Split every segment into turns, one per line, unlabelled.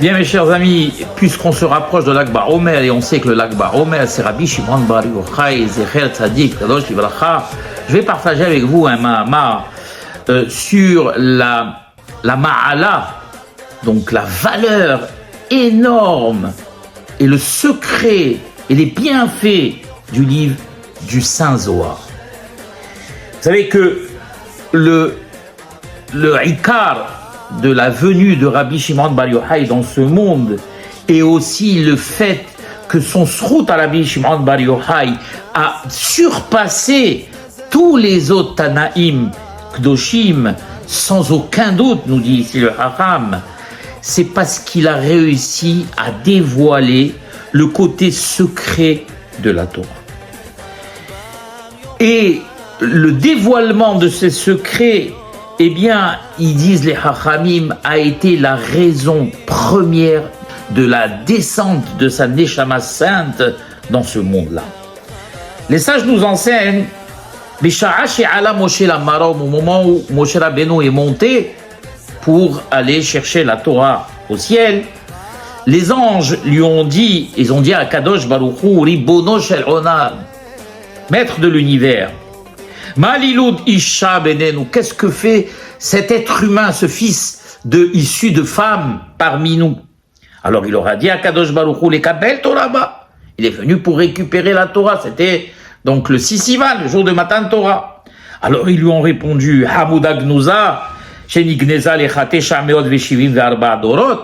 Bien mes chers amis, puisqu'on se rapproche de l'Akbar Omer et on sait que le l'Akbar Omer c'est Rabbi Shimon Bar Yochai Zecher Tzadik Kadosh Livracha, je vais partager avec vous un mahamar sur la ma'ala, donc la valeur énorme et le secret et les bienfaits du livre du Saint Zohar. Vous savez que le ikar de la venue de Rabbi Shimon Bar Yochai dans ce monde et aussi le fait que son srout à Rabbi Shimon Bar Yochai a surpassé tous les autres Tanaïm, Kdoshim, sans aucun doute, nous dit ici le Haram, c'est parce qu'il a réussi à dévoiler le côté secret de la Torah. Et le dévoilement de ces secrets, eh bien, ils disent les Hachamim, a été la raison première de la descente de sa Neshama sainte dans ce monde-là. Les sages nous enseignent, au moment où Moshe Rabbeinu est monté pour aller chercher la Torah au ciel, les anges lui ont dit, ils ont dit à Kadosh Baruch Hu, Ribono shel Olam, maître de l'univers, Malilud Isha Benenu, qu'est-ce que fait cet être humain, ce fils issu de femme parmi nous? Alors il aura dit à Kadosh Baruch Hu, les Kabel Torah, il est venu pour récupérer la Torah, c'était donc le Sissivan, le jour de Matan Torah. Alors ils lui ont répondu, Hamouda Gnouza, Shenigneza Lechate Shameot Veshivim Ve'arba Dorot,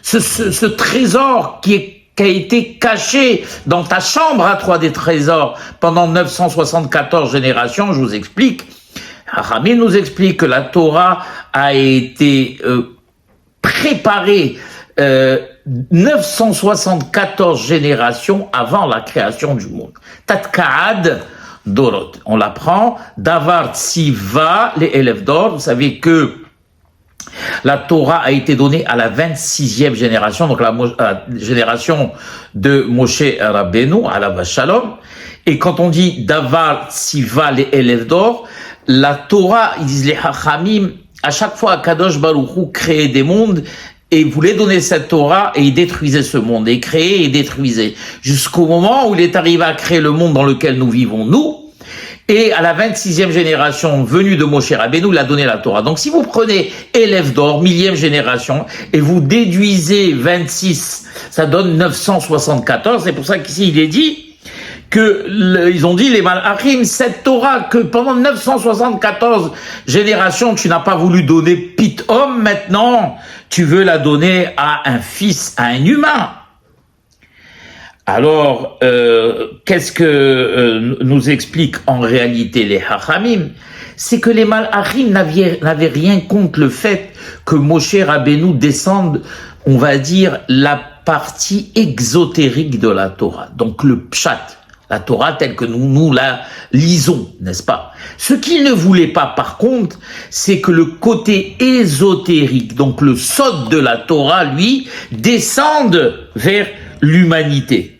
ce trésor qui a été caché dans ta chambre à toi des trésors pendant 974 générations, je vous explique. Hachamim nous explique que la Torah a été préparée 974 générations avant la création du monde. Tatkaad Dorot. On l'apprend. Davar Tsiva, les élèves d'or. Vous savez que la Torah a été donnée à la 26e génération, donc la génération de Moshe Rabbeinu, alav Shalom. Et quand on dit Davar Tsiva, les élèves d'or, la Torah, ils disent les Hachamim, à chaque fois Kadosh Baruch Hu créait des mondes et voulait donner cette Torah et il détruisait ce monde, et créait et détruisait, jusqu'au moment où il est arrivé à créer le monde dans lequel nous vivons, nous. Et à la 26e génération venue de Moshe Rabbeinu, il a donné la Torah. Donc si vous prenez élève d'or, 1000e génération, et vous déduisez 26, ça donne 974. C'est pour ça qu'ici il est dit que ils ont dit les Malachim, cette Torah que pendant 974 générations tu n'as pas voulu donner Pitom, maintenant tu veux la donner à un fils, à un humain. Alors, qu'est-ce que nous explique en réalité les Hachamim? C'est que les Malachim n'avaient rien contre le fait que Moshe Rabbeinu descende, on va dire, la partie exotérique de la Torah, donc le Pshat, la Torah telle que nous la lisons, n'est-ce pas? Ce qu'ils ne voulaient pas, par contre, c'est que le côté ésotérique, donc le sod de la Torah, lui, descende vers l'humanité.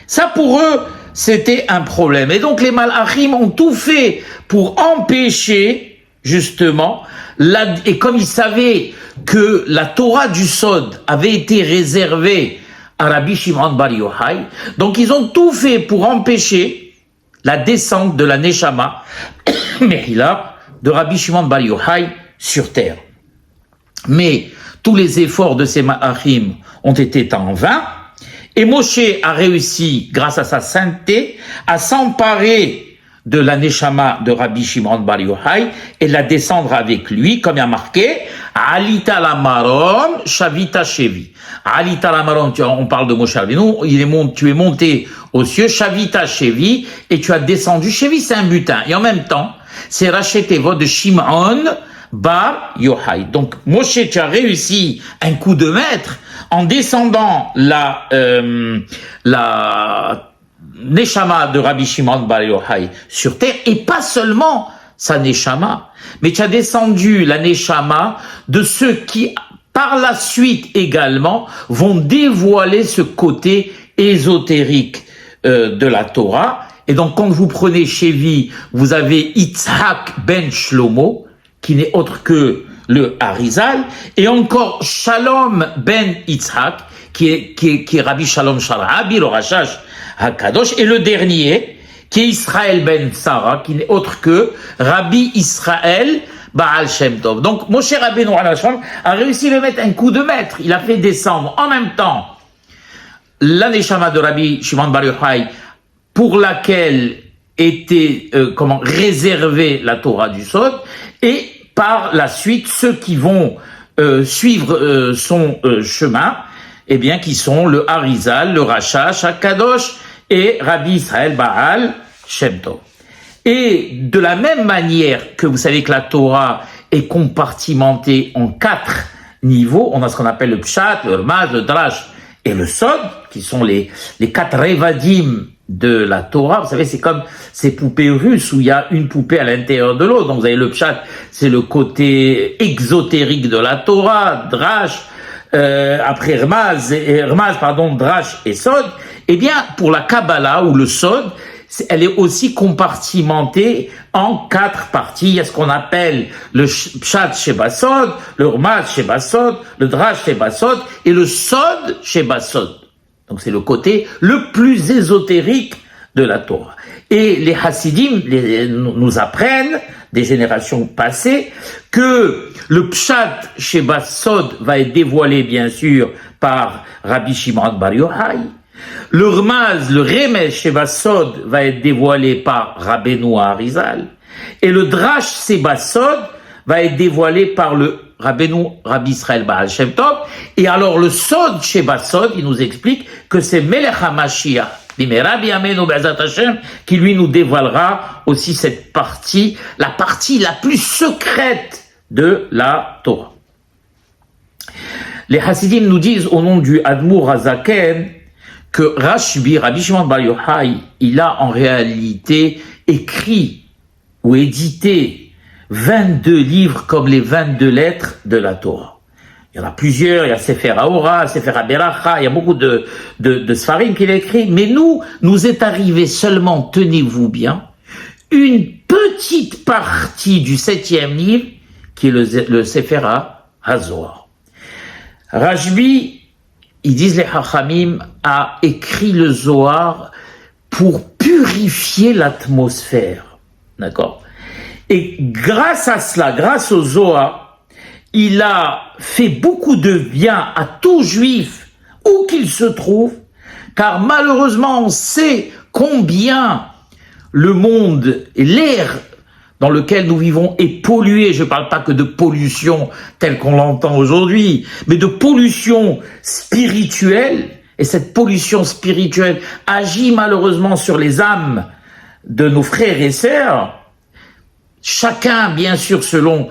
Ça, pour eux, c'était un problème. Et donc, les Malachim ont tout fait pour empêcher, justement, et comme ils savaient que la Torah du Sod avait été réservée à Rabbi Shimon Bar Yochai, donc ils ont tout fait pour empêcher la descente de la Neshama, Mehila, de Rabbi Shimon Bar Yochai sur terre. Mais tous les efforts de ces Malachim ont été en vain. Et Moshe a réussi, grâce à sa sainteté, à s'emparer de la Neshama de Rabbi Shimon Bar Yochai et la descendre avec lui, comme il y a marqué, Alita la Marom, Shavita Shevi. Alita la Marom, on parle de Moshe Rabbeinu, tu es monté aux cieux, Shavita Shevi, et tu as descendu. Shevi, c'est un butin. Et en même temps, c'est racheté votre de Shimon Bar Yochai. Donc, Moshe, tu as réussi un coup de maître en descendant la Neshama de Rabbi Shimon Bar Yochai sur terre, et pas seulement sa Neshama, mais tu as descendu la Neshama de ceux qui, par la suite également, vont dévoiler ce côté ésotérique de la Torah. Et donc, quand vous prenez Shevi, vous avez Yitzhak ben Shlomo, qui n'est autre que le Harizal, et encore Shalom ben Yitzhak, qui est Rabbi Shalom Sharabi, le Rashash HaKadosh, et le dernier, qui est Israël ben Sarah, qui n'est autre que Rabbi Israël Baal Shem Tov. Donc, Moshe Rabbeinu a réussi à mettre un coup de maître. Il a fait descendre en même temps la Neshama de Rabbi Shimon Bar Yochai, pour laquelle était réservée la Torah du Sod, et par la suite ceux qui vont suivre son chemin, eh bien qui sont le Harizal, le Rashash HaKadosh et Rabbi Israël Baal Shem Tov. Et de la même manière que vous savez que la Torah est compartimentée en 4 niveaux, on a ce qu'on appelle le Pshat, le Rmaz, le Drash et le Sod, qui sont les 4 Revadim de la Torah. Vous savez, c'est comme ces poupées russes où il y a une poupée à l'intérieur de l'autre. Donc vous avez le Pshat, c'est le côté exotérique de la Torah, Drash, après Rmaz, Drash et Sod. Eh bien, pour la Kabbalah ou le Sod, elle est aussi compartimentée en 4 parties. Il y a ce qu'on appelle le Pshat Sheba Sod, le Rmaz Sheba Sod, le Drash Sheba Sod et le Sod Sheba Sod. Donc c'est le côté le plus ésotérique de la Torah. Et les Hasidim nous apprennent, des générations passées, que le Pshat Sheba Sod va être dévoilé bien sûr par Rabbi Shimon Bar Yochai. Le Rmaz, le Remez Sheba Sod va être dévoilé par Rabbeinu Harizal. Et le Drash Sheba Sod va être dévoilé par le Rabbi Israël Baal Shem Tov. Et alors le Sod Sheba Sod, il nous explique que c'est Melech HaMashiach, qui lui nous dévoilera aussi cette partie, la partie la plus secrète de la Torah. Les Hasidim nous disent au nom du Admour HaZaken que Rabbi Shimon Bar Yochai, il a en réalité écrit ou édité 22 livres comme les 22 lettres de la Torah. Il y en a plusieurs, il y a Sefer HaOra, Sefer HaBeracha, il y a beaucoup de Sfarim qu'il a écrit, mais nous est arrivé seulement, tenez-vous bien, une petite partie du 7e livre, qui est le Sefer HaZohar. Rashbi, ils disent les Chachamim, a écrit le Zohar pour purifier l'atmosphère. D'accord? Et grâce à cela, grâce au Zohar, il a fait beaucoup de bien à tout juif, où qu'il se trouve, car malheureusement on sait combien le monde et l'air dans lequel nous vivons est pollué. Je ne parle pas que de pollution telle qu'on l'entend aujourd'hui, mais de pollution spirituelle. Et cette pollution spirituelle agit malheureusement sur les âmes de nos frères et sœurs. Chacun, bien sûr, selon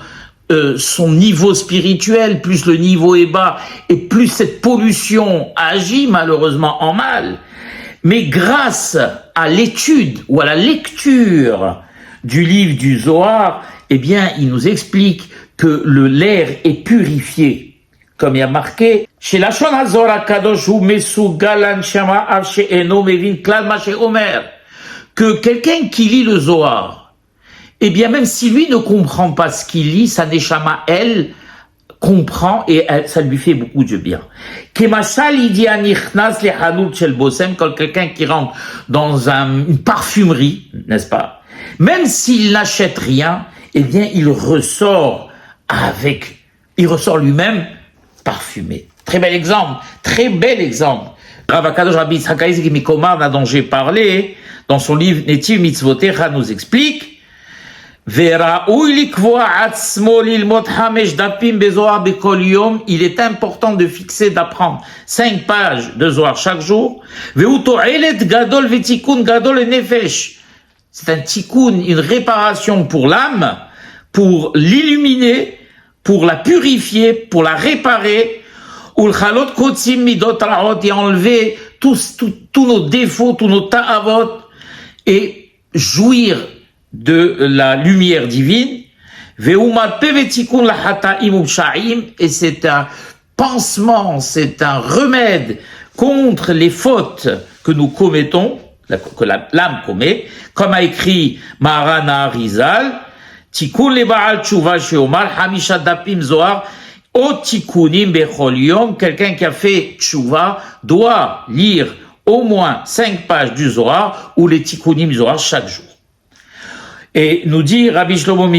son niveau spirituel, plus le niveau est bas, et plus cette pollution agit malheureusement en mal. Mais grâce à l'étude ou à la lecture du livre du Zohar, eh bien, il nous explique que l'air est purifié. Comme il y a marqué, chez la Lashon HaZohar HaKadosh hu mesugal hanshama av she'eno mevin klal ma she'omer, que quelqu'un qui lit le Zohar, eh bien, même si lui ne comprend pas ce qu'il lit, sa neshama, elle, comprend et ça lui fait beaucoup de bien. Kemashal idia nichnas le hanut shel bosem, quand quelqu'un qui rentre dans une parfumerie, n'est-ce pas? Même s'il n'achète rien, eh bien, il ressort lui-même parfumé. Très bel exemple, très bel exemple. Rav HaKadosh Rabbi Yitzhak Isaac Mikomar, dont j'ai parlé, dans son livre Netiv Mitzvotecha, nous explique, il est important de fixer, d'apprendre 5 pages de Zohar chaque jour. C'est un tikkun, une réparation pour l'âme, pour l'illuminer, pour la purifier, pour la réparer, et enlever tous nos défauts, tous nos ta'avot, et jouir de la lumière divine. Et c'est un pansement, c'est un remède contre les fautes que nous commettons, que l'âme commet, comme a écrit Maharan Harizal, Tikkun le Baal Tshuva sheomar hamisha dapim zohar o tikkunim bechol yom. Quelqu'un qui a fait Tshuva doit lire au moins 5 pages du Zohar ou les tikkunim Zohar chaque jour. Et nous dit Rabbi Shlomo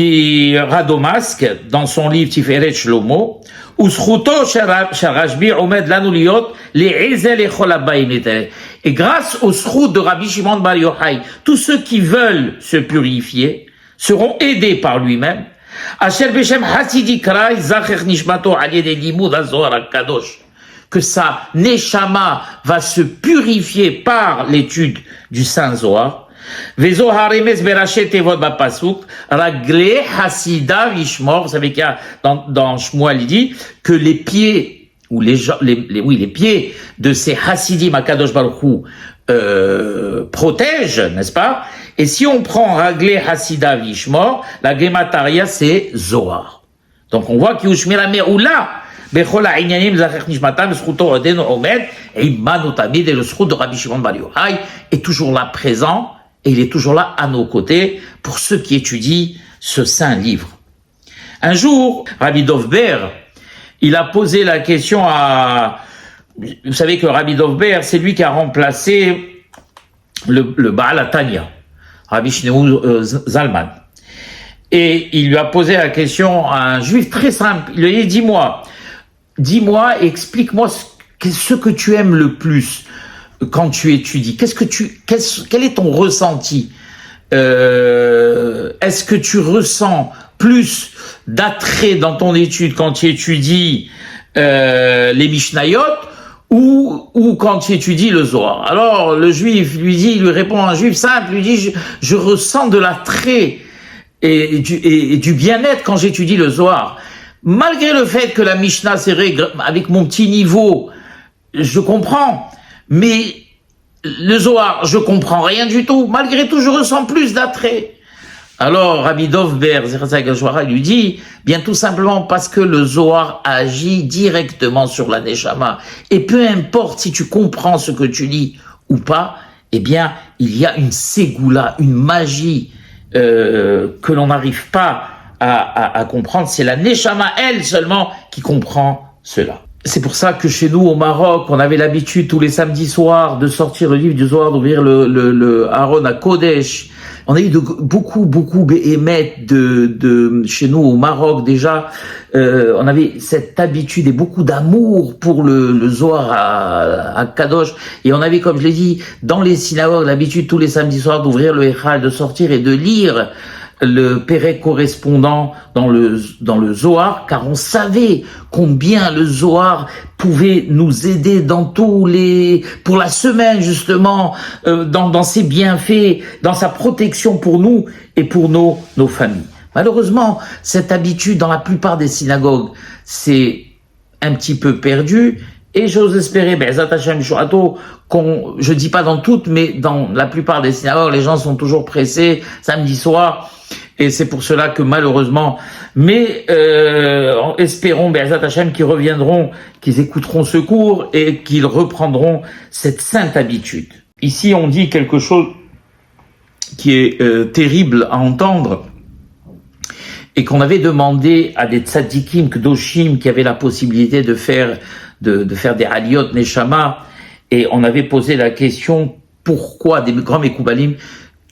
Radomask dans son livre Tiferet Shlomo, Uschruto sharashbi omed lanu liot le'ezel echol habayim. Et grâce au shrut de Rabbi Shimon Bar Yochai, tous ceux qui veulent se purifier seront aidés par lui-même. Asher beshem hasidi krai zacher nishmato al yedei limud hazohar hakadosh. Que sa neshama va se purifier par l'étude du Saint Zohar. Vezo haremes berachet tevot bapasuk ragle hasida vishmor. Vous savez qu'il y a dans Shmuel il dit que les pieds ou les pieds de ces hasidim akadosh baruch hu protègent, n'est-ce pas? Et si on prend ragle hasida vishmor, la gemataria c'est Zohar. Donc on voit qu'il ushmira me'ula bechol ha'inyanim zacher nishmatam zchuto odeno omed imanu tamid, et le zchut de Rabbi Shimon Bar Yochai est toujours là présent. Et il est toujours là à nos côtés pour ceux qui étudient ce saint livre. Un jour, Rabbi Dovber, il a posé la question à... Vous savez que Rabbi Dovber, c'est lui qui a remplacé le Baal HaTanya, Rabbi Shneur Zalman. Et il lui a posé la question à un juif très simple. Il lui a dit, dis-moi, explique-moi ce que tu aimes le plus quand tu étudies. Quel est ton ressenti? Est-ce que tu ressens plus d'attrait dans ton étude quand tu étudies les Mishnayot ou quand tu étudies le Zohar? Alors le juif il lui répond, un juif simple, lui dit je ressens de l'attrait et du bien-être quand j'étudie le Zohar. Malgré le fait que la Mishnah, c'est vrai, avec mon petit niveau, je comprends. Mais le Zohar, je comprends rien du tout. Malgré tout, je ressens plus d'attrait. Alors, Rabbi Dovber, lui dit, bien tout simplement parce que le Zohar agit directement sur la Neshama. Et peu importe si tu comprends ce que tu lis ou pas, eh bien, il y a une ségoula, une magie que l'on n'arrive pas à comprendre. C'est la Neshama, elle seulement, qui comprend cela. C'est pour ça que chez nous, au Maroc, on avait l'habitude tous les samedis soirs de sortir le livre du Zohar, d'ouvrir le Aaron à Kodesh. On a eu beaucoup béhémeth de chez nous au Maroc déjà. On avait cette habitude et beaucoup d'amour pour le Zohar à Kadosh. Et on avait, comme je l'ai dit, dans les synagogues, l'habitude tous les samedis soirs d'ouvrir le Echal, de sortir et de lire le Pérec correspondant dans le Zohar, car on savait combien le Zohar pouvait nous aider pour la semaine justement, dans ses bienfaits, dans sa protection pour nous et pour nos familles. Malheureusement, cette habitude dans la plupart des synagogues, c'est un petit peu perdu. Et j'ose espérer, je dis pas dans toutes, mais dans la plupart des synagogues, les gens sont toujours pressés samedi soir. Et c'est pour cela que malheureusement, mais espérons Be'ezat Hashem qu'ils reviendront, qu'ils écouteront ce cours et qu'ils reprendront cette sainte habitude. Ici, on dit quelque chose qui est terrible à entendre et qu'on avait demandé à des tzadikim, kdoshim, qui avaient la possibilité de faire des aliyot neshama, et on avait posé la question pourquoi des grands mekoubalim.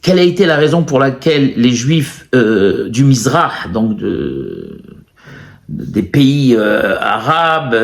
Quelle a été la raison pour laquelle les Juifs du Mizrach, donc des pays arabes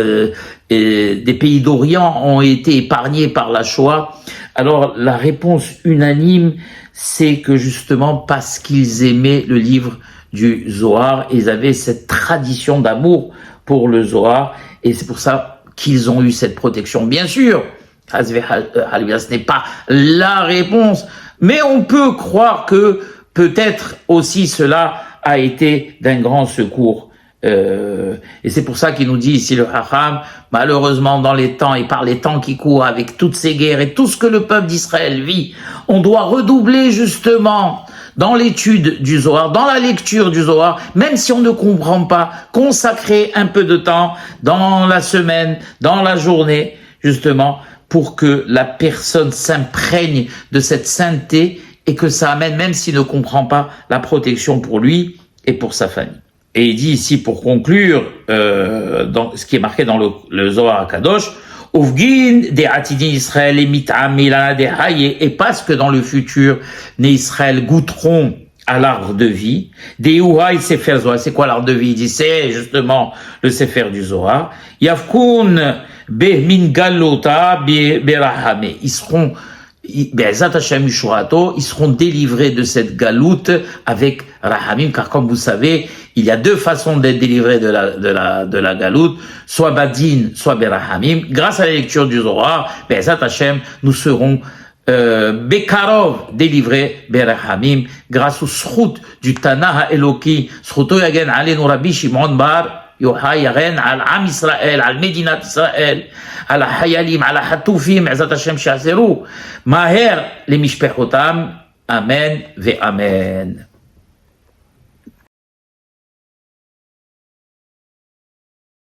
et des pays d'Orient, ont été épargnés par la Shoah? Alors la réponse unanime, c'est que justement parce qu'ils aimaient le livre du Zohar, ils avaient cette tradition d'amour pour le Zohar, et c'est pour ça qu'ils ont eu cette protection. Bien sûr, ce n'est pas la réponse, mais on peut croire que peut-être aussi cela a été d'un grand secours. Et c'est pour ça qu'il nous dit ici le Hacham, malheureusement dans les temps et par les temps qui courent, avec toutes ces guerres et tout ce que le peuple d'Israël vit, on doit redoubler justement dans l'étude du Zohar, dans la lecture du Zohar, même si on ne comprend pas, consacrer un peu de temps dans la semaine, dans la journée, justement, pour que la personne s'imprègne de cette sainteté et que ça amène, même s'il ne comprend pas, la protection pour lui et pour sa famille. Et il dit ici, pour conclure, dans ce qui est marqué dans le Zohar HaKadosh, Uvgin de Atidin Israël et Mitamila de Haye, et parce que dans le futur, les Israël goûteront à l'arbre de vie, des Ouhaï Sefer Zohar. C'est quoi l'arbre de vie? Il dit, c'est justement le Sefer du Zohar. Yavkun Behmin Galota Berahame. Ils seront, ils seront délivrés de cette galoute avec Rahamim, car comme vous savez, il y a deux façons d'être délivrés de la galoute, soit Badin, soit Berahamim. Grâce à la lecture du Zohar, Be'ezat Hashem, nous serons Bekarov, délivré Berahamim, grâce au srout du Tana Eloki, srouto yagen alenu Rabbi Shimon Bar Yochai yaren al Am Israël, al Medinat Israël, al Hayalim, al Hatufim, Ezat Hashem Shazeru, Maher le Mishpechotam, Amen ve Amen.